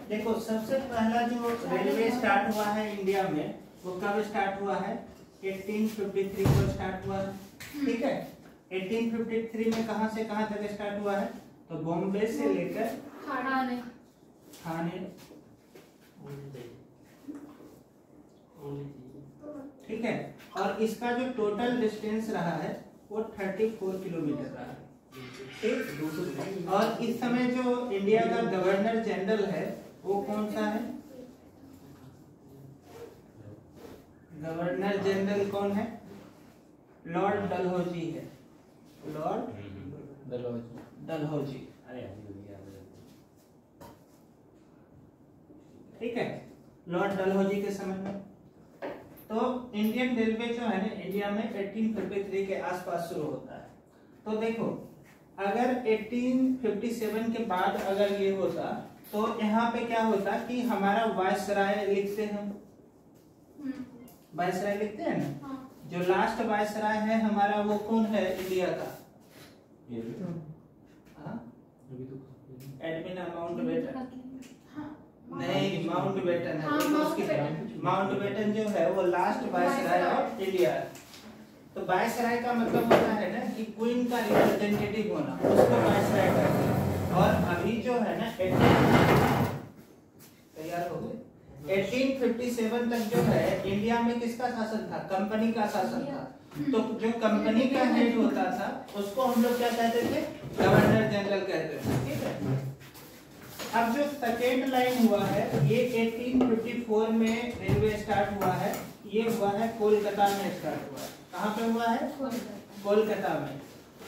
देखो सबसे पहला जो रेलवे स्टार्ट हुआ है इंडिया में वो कब स्टार्ट हुआ है? 1853 को स्टार्ट हुआ है। ठीक है, 1853 में कहां से कहां तक स्टार्ट हुआ है? तो बॉम्बे से लेकर थाने। ठीक है, और इसका जो टोटल डिस्टेंस रहा है वो 34 किलोमीटर रहा है। ठीक, और इस समय जो इंडिया का गवर्नर जनरल है वो कौन सा है? गवर्नर जनरल कौन है? लॉर्ड डलहौजी है। लॉर्ड डलहौजी। ठीक है, लॉर्ड डलहौजी के समय में। तो इंडियन रेलवे जो है ना इंडिया में 1853 के आसपास शुरू होता है। तो देखो अगर 1857 के बाद अगर ये होता तो यहाँ पे क्या होता कि हमारा वायसराय लिखते हैं, वायसराय लिखते हैं ना। हाँ। जो लास्ट वायसराय है हमारा वो कौन है इंडिया का? Admin Mountbatten. नहीं, माउंटबेटन है। माउंटबेटन जो है वो लास्ट वायसराय ऑफ इंडिया। तो वायसराय का मतलब होता है ना कि क्वीन का रिप्रेजेंटेटिव होना, उसको वायसराय कहते हैं। और अभी जो है ना तैयार हो गए 1857 तक जो है इंडिया में किसका शासन था? कंपनी का शासन था। तो जो कंपनी का हेड होता था उसको हम लोग क्या कहते थे? गवर्नर जनरल कहते थे। ठीक है, अब जो सेकेंड लाइन हुआ है ये 1854 में रेलवे स्टार्ट हुआ है। ये हुआ है कोलकाता में स्टार्ट हुआ है। कहाँ पे हुआ है? कोलकाता में।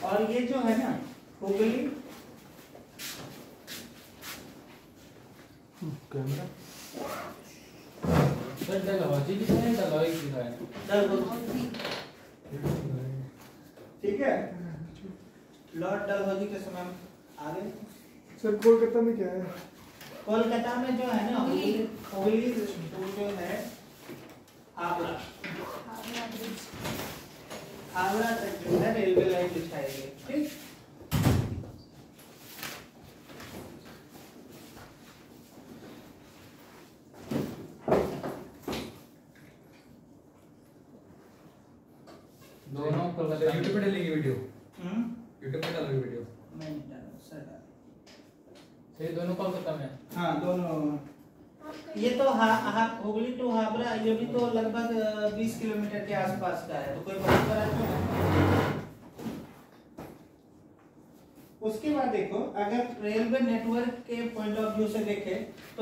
और ये जो है ना हुगली ठीक है, लॉर्ड डलहौजी के समय आगे। सर कोलकाता में क्या है? कोलकाता में जो है ना हुगली जो है हावड़ा तक जो है रेलवे लाइन बिछाई गई। ठीक, दोनों कोलकाता यूट्यूब पे डालेंगे वीडियो। यूट्यूब पे डालोगे वीडियो? मैं नहीं डालूंगा सर। ये दोनों कोलकाता में? हाँ दोनों। ये तो हुगली टू हावड़ा ये भी तो लगभग 20 किलोमीटर के आसपास का है। तो कोई बहुत बड़ा तो है। उसके बाद देखो अगर रेलवे नेटवर्क के पॉइंट ऑफ व्यू से देखें तो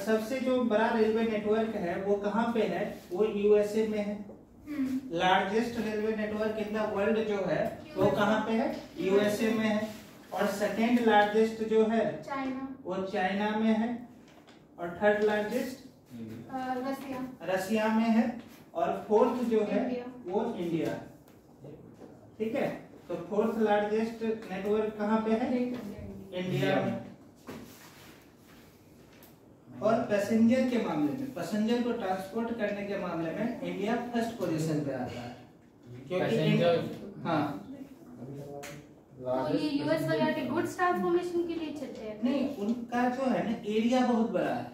सबसे जो बड़ा रेलवे नेटवर्क है वो कहाँ पे है? वो यूएसए में है। Largest railway network in the world जो है वो कहाँ पे है? यूएसए में है। और सेकेंड लार्जेस्ट जो है वो चाइना में है। और थर्ड लार्जेस्ट रसिया में है। और फोर्थ जो है वो इंडिया। ठीक है, तो फोर्थ लार्जेस्ट नेटवर्क कहाँ पे है? इंडिया में। और पैसेंजर के मामले में, पैसेंजर को ट्रांसपोर्ट करने के मामले में इंडिया फर्स्ट पोजीशन पे आता है। क्योंकि हाँ तो ये यूएस वगैरह के गुड्स ट्रांसफॉर्मेशन के लिए चलते हैं? नहीं, उनका जो है ना एरिया बहुत बड़ा है।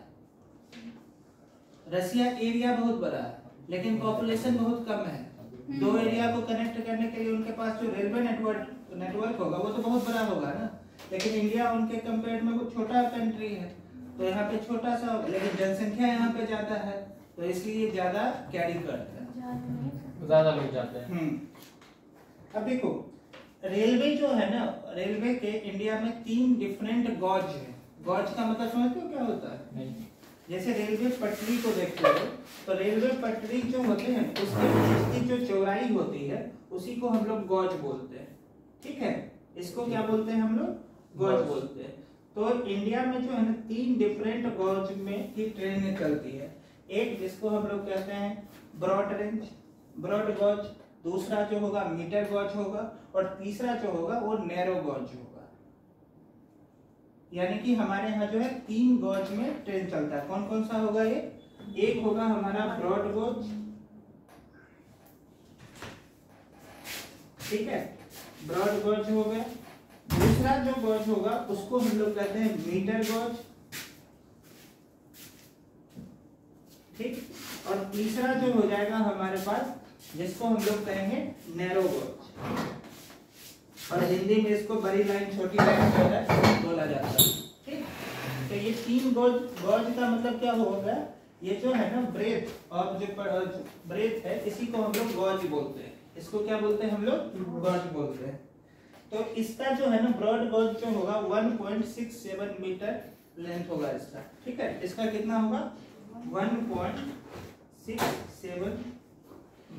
रसिया एरिया बहुत बड़ा है लेकिन पॉपुलेशन बहुत कम है। दो एरिया को कनेक्ट करने के लिए उनके पास जो रेलवे नेटवर्क होगा वो तो बहुत बड़ा होगा ना। लेकिन इंडिया उनके कंपेयर में वो छोटा कंट्री है तो यहाँ पे छोटा सा होगा, लेकिन जनसंख्या यहाँ पे ज्यादा है तो इसलिए ज्यादा कैरी करते हैं, ज्यादा लोग जाते हैं। अब देखो रेलवे जो है ना, रेलवे के इंडिया में 3 डिफरेंट गॉज है। गॉज का मतलब समझते हो क्या होता है? नहीं। जैसे रेलवे पटरी को देखते हो तो रेलवे पटरी जो होते हैं उसकी जो चौड़ाई होती है उसी को हम लोग गॉज बोलते हैं। ठीक है, इसको क्या बोलते हैं हम लोग? गॉज बोलते हैं। तो इंडिया में जो है ना 3 डिफरेंट गॉज में की ट्रेन चलती है। एक जिसको हम लोग कहते हैं ब्रॉड गॉज, दूसरा जो होगा मीटर गॉज होगा और तीसरा जो होगा वो नैरो गॉज होगा। यानी कि हमारे यहाँ जो है 3 गॉज में ट्रेन चलता है। कौन कौन सा होगा ये? एक होगा हमारा ब्रॉड गॉज, ठीक है, ब्रॉड गॉज हो गया। दूसरा जो गॉज होगा उसको हम लोग कहते हैं मीटर गॉज, ठीक। और तीसरा जो हो जाएगा हमारे पास, जिसको हम लोग कहेंगे नैरो गॉज, और हिंदी में इसको बड़ी लाइन छोटी लाइन बोला जाता है, ठीक। तो ये 3 गॉज, गॉज का मतलब क्या होगा? ये जो है ना ब्रेथ और जो ब्रेथ है, इसी को हम लोग गॉज बोलते हैं। इसको क्या बोलते हैं हम लोग? गॉज बोलते हैं। तो इसका जो है ना ब्रॉड गॉज जो होगा 1.67 मीटर लेंथ होगा इसका, ठीक है। इसका कितना होगा? 1.67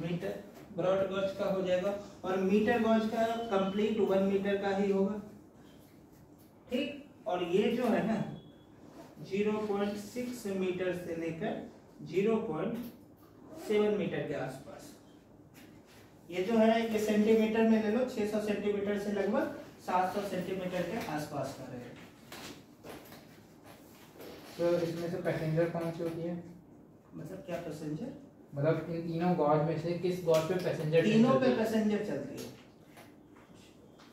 मीटर ब्रॉड गॉज का हो जाएगा, और मीटर गॉज का कंप्लीट 1 मीटर का ही होगा, ठीक। और ये जो है ना 0.6 मीटर से लेकर 0.7 मीटर के आसपास, ये जो है एक सेंटीमीटर में ले लो, 600 सेंटीमीटर से लगभग 700 सेंटीमीटर के आसपास का रहेगा। तो इसमें से पैसेंजर कौन सी होती है? मतलब क्या पैसेंजर? मतलब इन तीनों गॉज में से किस गॉज पे पैसेंजर? तीनों पे पैसेंजर चलती है,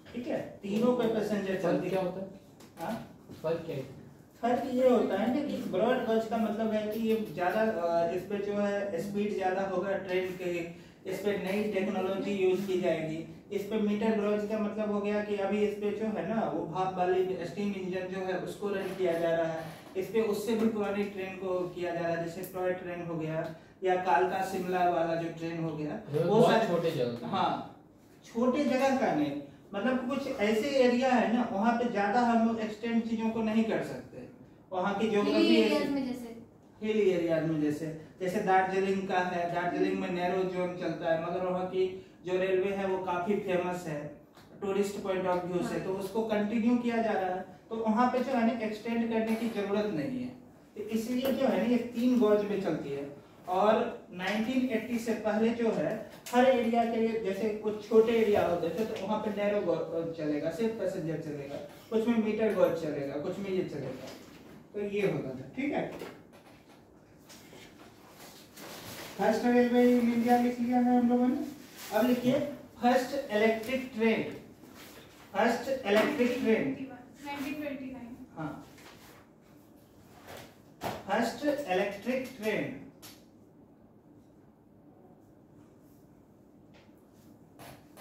ठीक है, तीनों पे पैसेंजर चलती है। क्या होता है? हाँ, फर्क क्या है? फर्क ये होता है ना कि ब्रॉड गॉज का मतलब है कि ये ज्यादा, इस पे जो है स्पीड ज्यादा होगा ट्रेन के, इस पे नई टेक्नोलॉजी यूज की जाएगी। इस पे मीटर गॉज का मतलब हो गया कि अभी इस पे जो है ना वो भाप वाली स्टीम इंजन जो है उसको रन किया जा रहा है। इस पे उससे भी पुरानी ट्रेन को किया जा रहा है, जैसे टॉय ट्रेन हो गया या कालका शिमला वाला जो ट्रेन हो गया, वो सारे छोटे जगह। हाँ, छोटे जगह का नहीं, मतलब कुछ ऐसे एरिया है ना वहाँ पे ज्यादा हम लोग एक्सटेंड चीजों को नहीं कर सकते। वहाँ की ज्योग्राफी हिल एरिया में जैसे दार्जिलिंग का है, दार्जिलिंग में नैरो जोन चलता है, मगर वहाँ की जो रेलवे है वो काफी फेमस है टूरिस्ट पॉइंट ऑफ व्यू से, तो उसको कंटिन्यू किया जा रहा है। तो वहाँ पे जो है ना एक्सटेंड करने की जरूरत नहीं है, तो इसलिए जो है ना ये 3 गॉज में चलती है। और 1980 से पहले जो है हर एरिया के लिए, जैसे कुछ छोटे एरिया होते थे तो वहाँ पे नैरो गॉज चलेगा, सिर्फ पैसेंजर चलेगा, कुछ में मीटर गॉज चलेगा, कुछ में ये चलेगा, तो ये होता था, ठीक है। फर्स्ट रेलवे इन इंडिया लिख लिया है हम लोगों ने। अब लिखिए first electric train, first electric train 1929। हाँ, first electric train,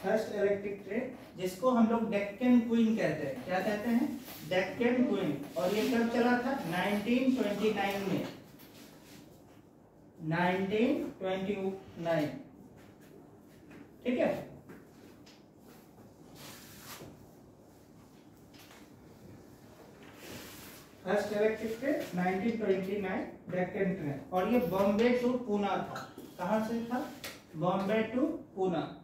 first electric train जिसको हम लोग डेक्कन क्वीन कहते हैं। क्या कहते हैं? डेक्कन क्वीन। और ये कब चला था? 1929 में, 1929, ठीक है। First electric train 1929 Deccan train, और ये बॉम्बे टू पूना था। कहां से था? बॉम्बे टू पूना।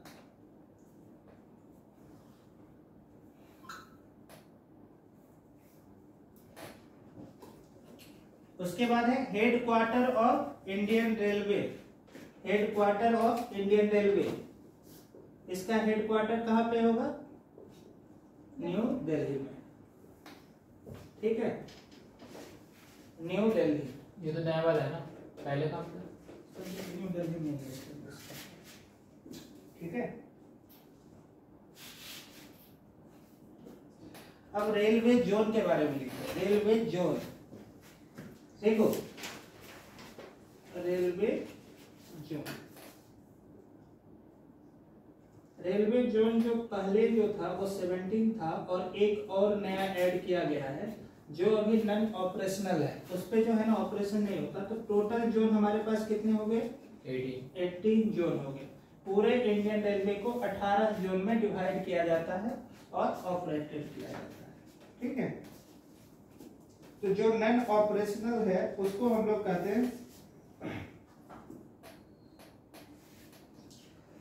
उसके बाद है head quarter of Indian railway, head quarter of Indian railway. इसका हेड क्वार्टर कहां पे होगा? न्यू दिल्ली में, ठीक है, न्यू दिल्ली। ये तो नया वाला है ना, पहले कहाँ था? न्यू दिल्ली में है, ठीक है। अब रेलवे जोन के बारे में लिखो, रेलवे जोन देखो, रेलवे जोन, रेलवे जोन जो पहले जो था वो 17 था, और एक और नया ऐड किया गया है जो अभी नॉन ऑपरेशनल है, उस पे जो है ना ऑपरेशन नहीं होता। तो टोटल जोन हमारे पास कितने हो गए? 18 जोन हो गए। पूरे इंडियन रेलवे को 18 जोन में डिवाइड किया जाता है और ऑपरेटेड किया जाता है, ठीक है। तो जो नॉन ऑपरेशनल है उसको हम लोग कहते हैं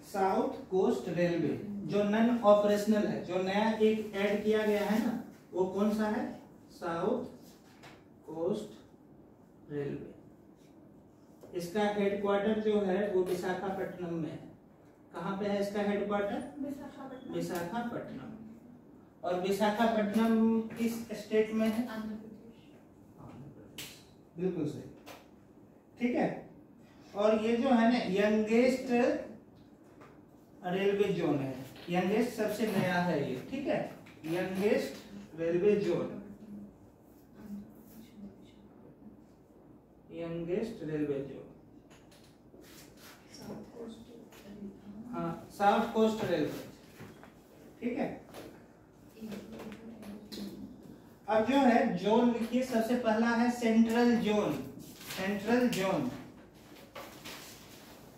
साउथ कोस्ट रेलवे। जो नॉन ऑपरेशनल है, जो नया एक ऐड किया गया है ना, वो कौन सा है? South coast railway. इसका हेडक्वार्टर जो है वो विशाखापट्टनम में है। कहाँ पे है इसका हेडक्वार्टर? विशाखापट्टनम। और विशाखापट्टनम किस स्टेट में है? आंध्र प्रदेश। बिल्कुल सही। ठीक है, और ये जो है ना यंगेस्ट रेलवे जोन है, यंगेस्ट सबसे नया है ये। ठीक है, youngest railway zone, youngest railway zone, हाँ साउथ कोस्ट रेलवे। ठीक है, अब जो है जोन लिखिए, सबसे पहला है central zone, central zone,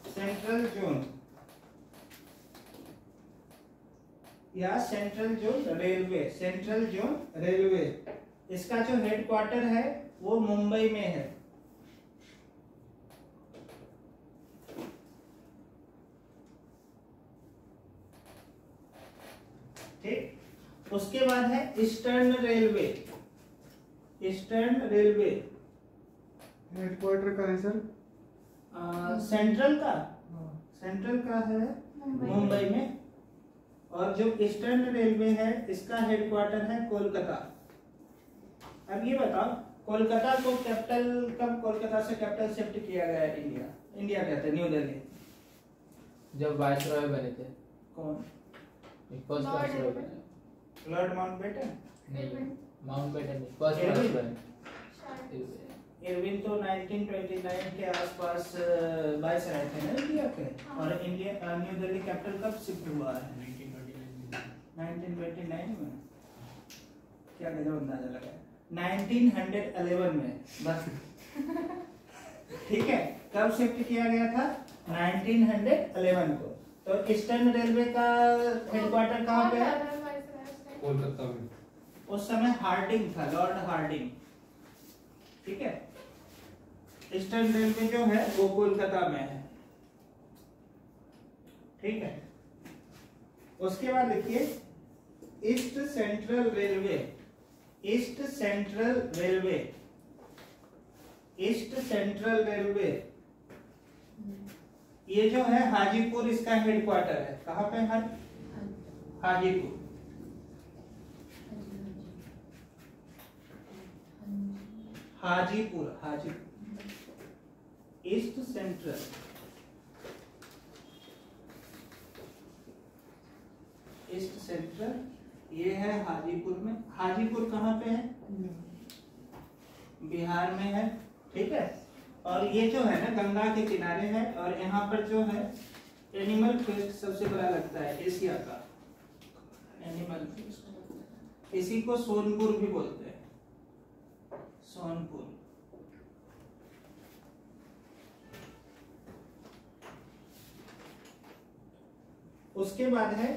central zone या central zone railway, central zone railway. इसका जो हेडक्वार्टर है वो मुंबई में है। ठीक, उसके बाद है eastern railway, eastern railway headquarter का है सर? सेंट्रल का, हाँ। सेंट्रल का है मुंबई में, और जो ईस्टर्न रेलवे है इसका हेडक्वार्टर है कोलकाता। अब ये बताओ कोलकाता को कैपिटल कब, कोलकाता से कैपिटल शिफ्ट किया गया है इंडिया? इंडिया कहते हैं न्यू दिल्ली। जब वायसरॉय बने थे। कौन? First Lord viceroy Edward. बने। Lord Mountbatten? नहीं, माउंटबेटन नहीं, फर्स्ट एडविन। वायसरॉय। इरविन तो 1929 के आसपास वायसराय थे ना इंडिया के, और इंडिया न्यू दिल्ली कैपिटल कब शिफ्ट हुआ है? 1929 में। क्या गजब अंदाजा लगा, 1911 में बस। ठीक है, कब शिफ्ट किया गया था? 1911 को। तो ईस्टर्न रेलवे का हेडक्वार्टर कहाँ पे है? कोलकाता में। उस समय हार्डिंग था, लॉर्ड हार्डिंग। ठीक है, ईस्टर्न रेलवे जो है वो कोलकाता में है। ठीक है, उसके बाद देखिए east central railway, east central railway, east central railway, ये जो है हाजीपुर इसका हेडक्वार्टर है। कहाँ पे है? Hajipur. Hajipur, Hajipur, east central, east central, ये है हाजीपुर में। हाजीपुर कहाँ पे है? बिहार में है। ठीक है, और ये जो है ना गंगा के किनारे है, और यहाँ पर जो है एनिमल फेस्ट सबसे बड़ा लगता है एशिया का, एनिमल फेस्ट। इसी को सोनपुर भी बोलते हैं, सोनपुर। उसके बाद है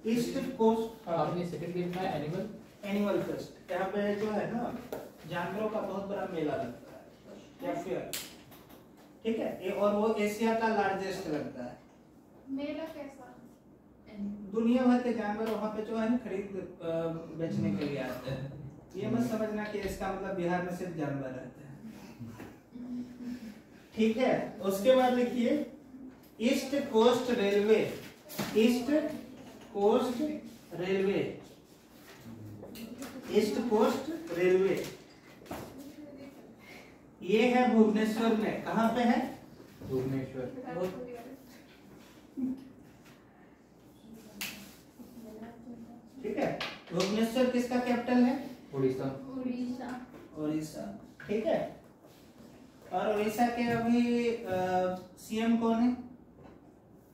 ईस्ट कोस्ट। आपने सेकंड गेम में एनिमल, एनिमल फेस्ट, यहाँ पे जो है ना जानवरों का बहुत बड़ा मेला लगता है या फेयर। ठीक है, ये और वो एशिया का लार्जेस्ट लगता है। मेला कैसा? दुनिया भर के जानवर वहाँ पे जो है ना खरीद बेचने के लिए आते हैं। ये मत समझना कि इसका मतलब बिहार में सिर्फ जानवर रहते हैं। ठीक है, उसके बाद लिखिए east coast railway, east coast railway, east coast railway, ये है भुवनेश्वर में। कहाँ पे है? भुवनेश्वर। ठीक है, भुवनेश्वर किसका कैपिटल है? उड़ीसा। उड़ीसा। उड़ीसा। ठीक है, और उड़ीसा के अभी सीएम कौन है?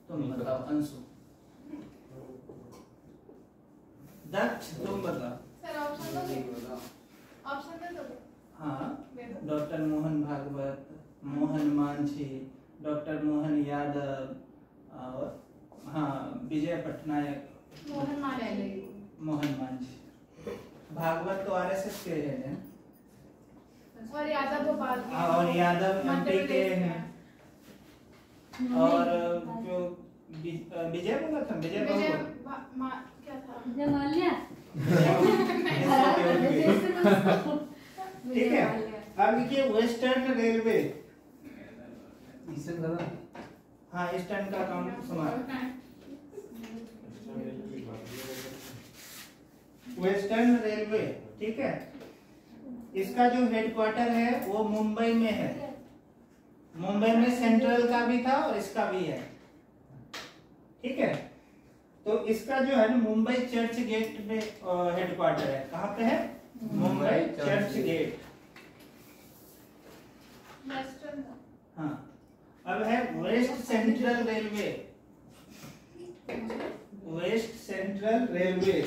तुम बताओ। अंशु दक्ष, तुम बताओ। सर ऑप्शन दो, ऑप्शन दे दो। हाँ, डॉक्टर मोहन भागवत, मोहन मांझी, डॉक्टर मोहन यादव, और हाँ विजय पटनायक। मोहन मांझी। मोहन मांझी। भागवत तो आरएसएस के हैं और यादव भोपाल के। और यादव एमपी के हैं, और जो विजय बोला था, विजय क्या था? जमालिया। ठीक है, अब लिखिए वेस्टर्न रेलवे। ईस्टर्न का हाँ, ईस्टर्न का काम समाप्त। वेस्टर्न रेलवे, ठीक है। इसका जो हेडक्वार्टर है वो मुंबई में है। मुंबई में सेंट्रल का भी था और इसका भी है, ठीक है। तो इसका जो है ना मुंबई चर्च गेट में हेडक्वार्टर है। कहाँ पे है? Mumbai church gate. वेस्टर्न का। हाँ, अब है west central railway. West central railway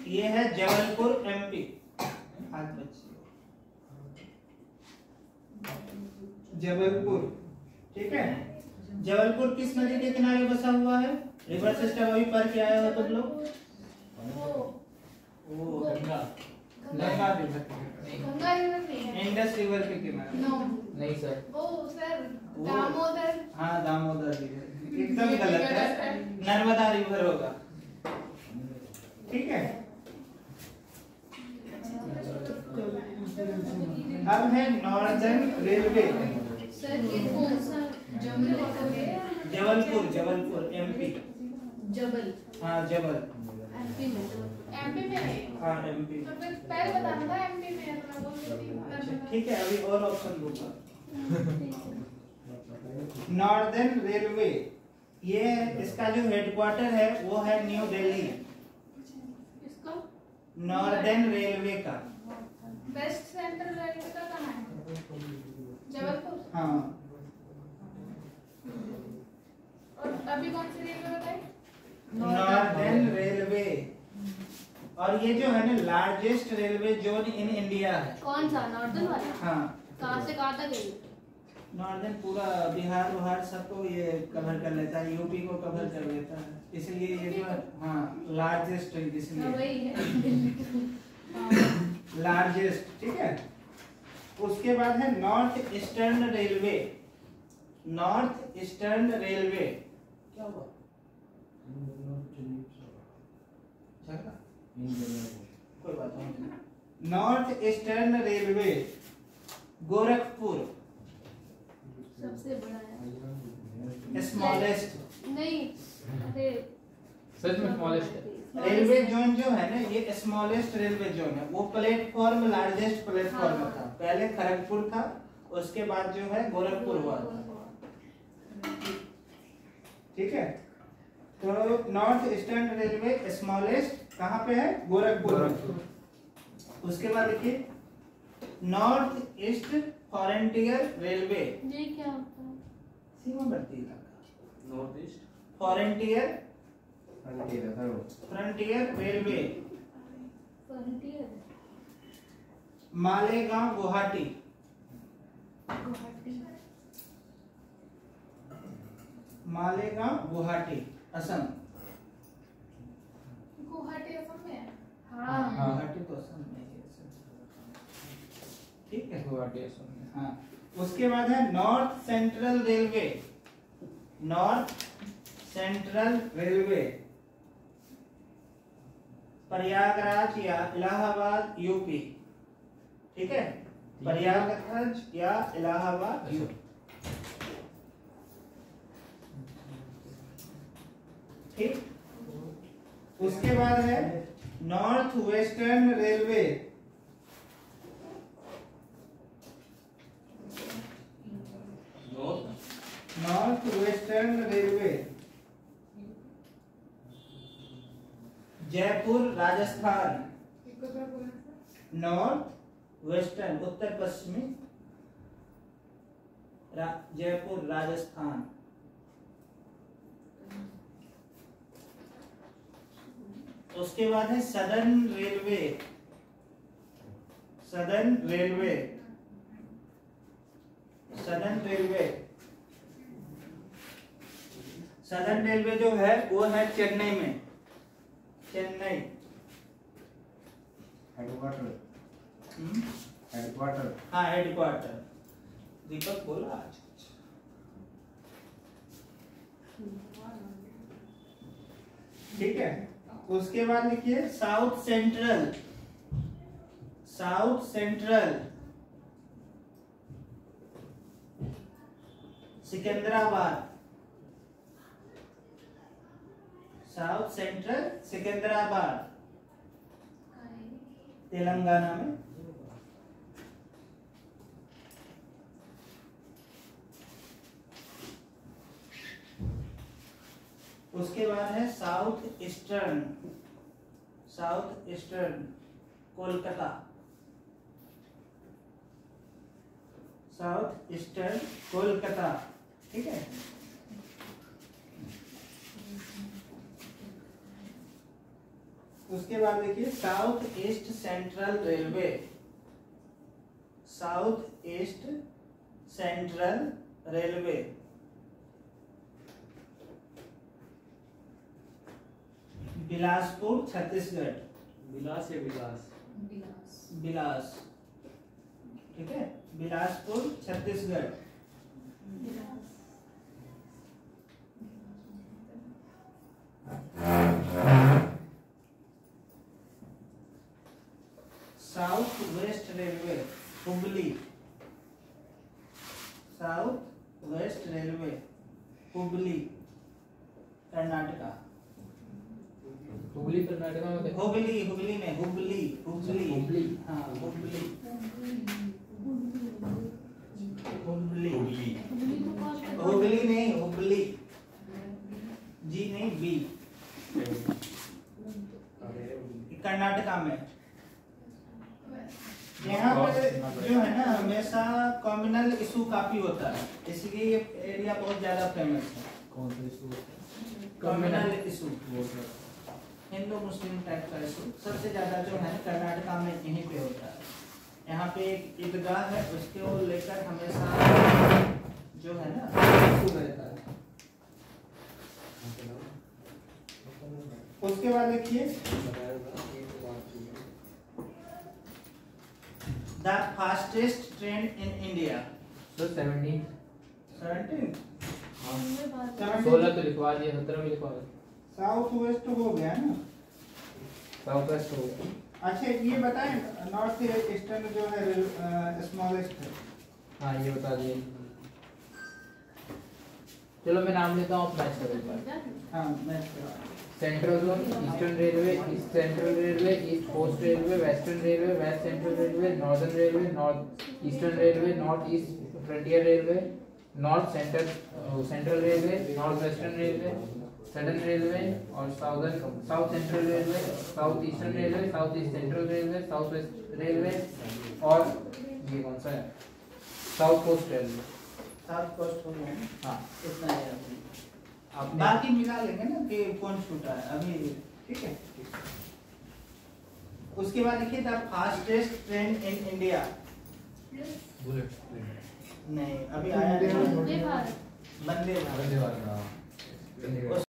ये है जबलपुर एमपी। हाथ बच्चे, जबलपुर, ठीक है। जबलपुर किस नदी के किनारे बसा हुआ है? रिवर सिस्टम अभी पढ़ के आए हो तुम लोग? वो गंगा गंगा रिवर, गंगा रिवर नहीं है। इंडस रिवर के किनारे। नो, नहीं सर। वो सर दामोदर। हाँ, दामोदर रिवर एकदम गलत है, नर्मदा रिवर होगा, ठीक है। अब है नॉर्दर्न रेलवे। सर ये कौन सा? जबल है? जबलपुर, जबलपुर एमपी। जबल। हाँ, जबल एमपी में। एमपी में है? हाँ, एमपी। तो फिर पहले बताना था एमपी में है, तो मैं बोल रही थी। ठीक है, अभी और ऑप्शन दूंगा। नॉर्दर्न रेलवे ये इसका जो हेडक्वार्टर है वो है न्यू दिल्ली। इसका नॉर्दर्न रेलवे का वेस्ट सेंट्रल रेलवे का कहाँ है? जबलपुर। हाँ, और अभी कौन सी रेलवे बताई? Northern railway. और ये जो है ना largest railway zone in India है। कौन सा? नॉर्दर्न वाला? हाँ, कहाँ से कहाँ तक है ये? नॉर्दर्न पूरा बिहार उहार सबको ये कवर कर लेता है, यूपी को कवर कर लेता है, इसलिए ये जो है हाँ लार्जेस्ट है, हाँ, हाँ, इसलिए वही है। लार्जेस्ट, ठीक है। उसके बाद है north eastern railway. North eastern railway क्या हुआ? झगड़ा? कोई बात नहीं। नॉर्थ ईस्टर्न रेलवे गोरखपुर सबसे बड़ा है। स्मॉलेस्ट। नहीं, अरे सच में स्मॉलेस्ट है। रेलवे जोन जो है ना ये स्मॉलेस्ट रेलवे जोन है। वो प्लेटफॉर्म लार्जेस्ट प्लेटफॉर्म था, पहले खड़गपुर था, उसके बाद जो है गोरखपुर हुआ था, ठीक है। तो नॉर्थ ईस्टर्न रेलवे स्मॉलेस्ट कहाँ पे है? गोरखपुर। उसके बाद देखिए नॉर्थ ईस्ट फ्रंटियर रेलवे। ये क्या होता है? सीमावर्ती इलाका। North east frontier frontier railway frontier Malegaon Guwahati. Guwahati. Malegaon Guwahati Assam. Guwahati Assam में है। हाँ, गुवाहाटी तो असम में ही है, ठीक है। गुवाहाटी असम में। हाँ, उसके बाद है north central railway. North central railway Prayagraj या इलाहाबाद यूपी, ठीक है। प्रयागराज या इलाहाबाद यूपी, ठीक। उसके बाद है north western railway. North western railway Jaipur Rajasthan. North western उत्तर पश्चिमी जयपुर राजस्थान। उसके बाद है southern railway. Southern railway southern railway southern railway जो है वो है चेन्नई में। चेन्नई हेडक्वार्टर हाँ, हेडक्वार्टर। दीपक बोला आज ठीक है। उसके बाद लिखिए south central. South central Secunderabad. South central Secunderabad, Telangana में। उसके बाद है south eastern, south eastern Kolkata, south eastern Kolkata, ठीक है। उसके बाद देखिए south east central railway, south east central railway, Bilaspur Chhattisgarh, Vilas या विलास? बिलास, ठीक है, Bilaspur Chhattisgarh. South west railway Hubli, south west railway Hubli Karnataka, Hubli Karnataka में देखो। हुबली, हुबली में हुबली, हुबली, हुबली। हाँ हुबली, हुबली, हुबली नहीं हुबली, जी नहीं बी, कर्नाटका में। यहाँ पे जो है ना हमेशा कम्युनल इशू काफी होता है, इसलिए ये एरिया बहुत ज्यादा फेमस है। कौन सा इशू? कम्युनल इशू, हिंदू मुस्लिम टाइप का इशू सबसे ज्यादा जो है कर्नाटका में यहीं पे होता है। यहाँ पे एक ईदगाह है, उसके वो लेकर हमेशा जो है ना इशू रहता है। उसके बाद देखिए the fastest train in India, sir 17 17 16 तो लिखवा दिया, 17 भी लिखवा दिया। साउथ वेस्ट हो गया ना। साउथ वेस्ट हो गया। अच्छा ये बताएं नॉर्थ ईस्टर्न जो है स्मॉलेस्ट है। हाँ ये बता दिए। चलो मैं नाम लेता हूँ अपना इसका एक बार। हाँ मैं central zone, eastern railway, east central railway, east coast railway, western railway, west central railway, northern railway, north eastern railway, north east frontier railway, north central railway, north western railway, southern railway और south central railway, south eastern railway, south east central railway, south west railway और ये कौन सा है, south coast railway. South coast हो गया। हाँ इतना ही आपने आपने बाकी मिला लेंगे ना कि कौन छूटा है अभी, ठीक है। उसके बाद देखिए the fastest train in India, bullet नहीं अभी आया नहीं, वंदे भारत। वंदे भारत। धन्यवाद।